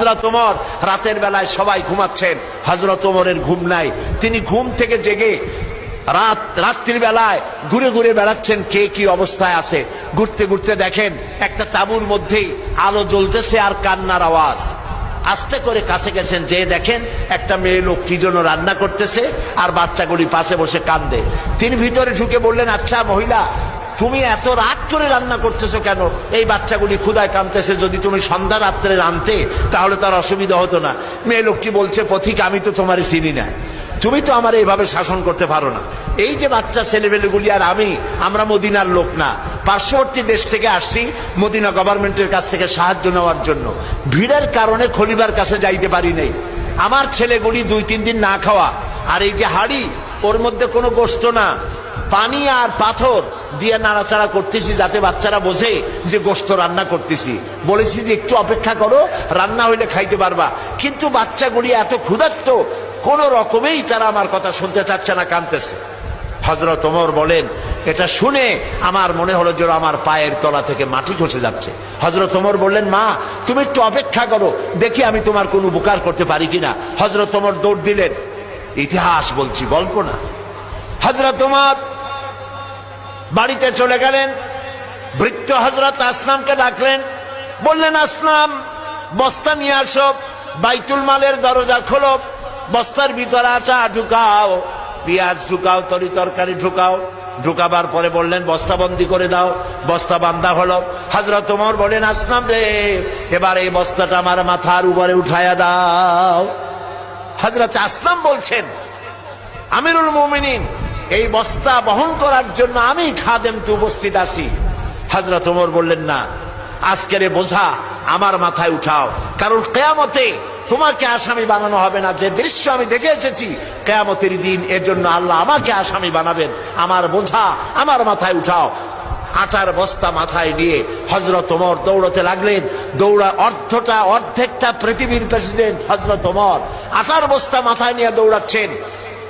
হযরত ওমর রাতের বেলায় সবাই ঘুমাচ্ছেন, হযরত ওমরের ঘুম নাই। তিনি ঘুম থেকে জেগে রাত্রির বেলায় ঘুরে ঘুরে বেড়াচ্ছেন কে কি অবস্থায় আছে। ঘুরতে ঘুরতে দেখেন একটা তাঁবুর মধ্যেই আলো জ্বলতেছে আর কান্নার আওয়াজ। আস্তে করে কাছে গেছেন, যে দেখেন একটা মেয়ে লোক কি জন্য রান্না করতেছে আর বাচ্চাগুলি পাশে বসে কান্দে। তিনি ভিতরে ঢুকে বললেন, আচ্ছা মহিলা, তুমি এত রাত করে রান্না করতেছো কেন? এই বাচ্চাগুলি ক্ষুধায় কাঁদতেছে, যদি তুমি সন্ধ্যা রাত্রে রাঁধতে তাহলে তার অসুবিধা হতো না। মেয়ে লোকটি বলছে, পথিক আমি তো তোমারে চিনি না, তুমি তো আমার এইভাবে শাসন করতে পারো না। এই যে বাচ্চা ছেলেমেয়েগুলি আর আমরা মদিনার লোক না, পার্শ্ববর্তী দেশ থেকে আসছি মদিনা গভর্নমেন্টের কাছ থেকে সাহায্য নেওয়ার জন্য। ভিড়ের কারণে খলিফার কাছে যাইতে পারি নাই। আমার ছেলেগুলি 2-3 দিন না খাওয়া, আর এই যে হাড়ি ওর মধ্যে কোনো গোশত না, পানি আর পাথর দিয়ে নাড়াচাড়া করতেছি যাতে বাচ্চারা বোঝে যে গোশত রান্না করতেছি। বলেছি যে একটু অপেক্ষা করো, রান্না হইলে খাইতে পারবা। কিন্তু বাচ্চাগুলি এত ক্ষুধার্ত, কোন রকমেই তারা আমার কথা শুনতে চাচ্ছে না, কাঁদতেছে। হযরত ওমর বলেন, এটা শুনে আমার মনে হলো যে আমার পায়ের তলা থেকে মাটি খসে যাচ্ছে। হযরত ওমর বললেন, মা তুমি একটু অপেক্ষা করো, দেখি আমি তোমার কোনো উপকার করতে পারি কিনা। হযরত ওমর দৌড় দিলেন। ইতিহাস বলছি, গল্প না। হযরত ওমর বাড়িতে চলে গেলেন। ভৃত্য হযরত আসলামকে ডাকলেন, বললেন, আসলাম বস্তা নিয়ে আসো, বাইতুল মালের দরজা খোলো, বস্তার ভিতরে আটা ঢুকাও, পেঁয়াজ ঢুকাও, তরি তরকারি ঢুকাও। ঢুকাবার পরে বললেন, বস্তা বন্দি করে দাও। বস্তা বান্ধা হলো। হযরত ওমর বলেন, আসলাম রে, এবার এই বস্তাটা আমার মাথার উপরে উঠায়া দাও। হযরত আসলাম বলছেন, আমিরুল মুমিনিন, এই বস্তা বহন করার জন্য আমি খাদেম তো উপস্থিত আছি। হযরত ওমর বললেন, না, আজকের বোঝা আমার মাথায় উঠাও, কারণ কিয়ামতে তোমাকে আসামি বানানো হবে না। যে দৃশ্য আমি দেখে এসেছি কিয়ামতের দিন, এজন্য আল্লাহ আমাকে আসামি বানাবেন। আমার বোঝা আমার মাথায় উঠাও। আটার বস্তা মাথায় নিয়ে হযরত ওমর দৌড়তে লাগলেন। অর্ধেকটা পৃথিবীর প্রেসিডেন্ট হযরত ওমর আটার বস্তা মাথায় নিয়ে দৌড়াচ্ছেন।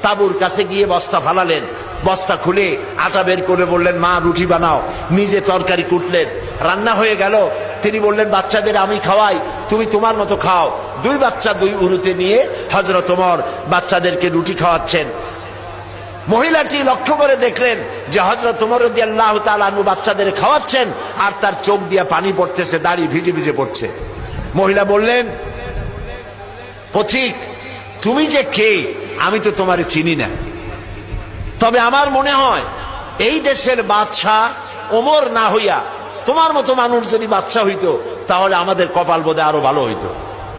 তাঁবুর কাছে গিয়ে বস্তা ফালালেন। বস্তা খুলে আটা বের করে বললেন, মা রুটি বানাও। নিজে তরকারি কুটলেন, রান্না হয়ে গেল। তিনি বললেন, বাচ্চাদের আমি খাওয়াই, তুমি তোমার মতো খাও। 2 বাচ্চা 2 উরুতে নিয়ে হযরত ওমর বাচ্চাদেরকে রুটি খাওয়াচ্ছেন। মহিলাটি লক্ষ্য করে দেখলেন যে হযরত ওমর রাদিয়াল্লাহু তাআলা আনহু বাচ্চাদের খাওয়াচ্ছেন আর তার চোখ দিয়ে পানি পড়তেছে, দাড়ি ভিজে ভিজে পড়ছে। মহিলা বললেন, পথিক তুমি যে কে আমি তো তোমারে চিনি না, তবে আমার মনে হয় এই দেশের বাদশাহ ওমর না হইয়া তোমার মতো মানুষ যদি বাদশাহ হইতো তাহলে আমাদের কপাল বোধহয় আরো ভালো হইতো।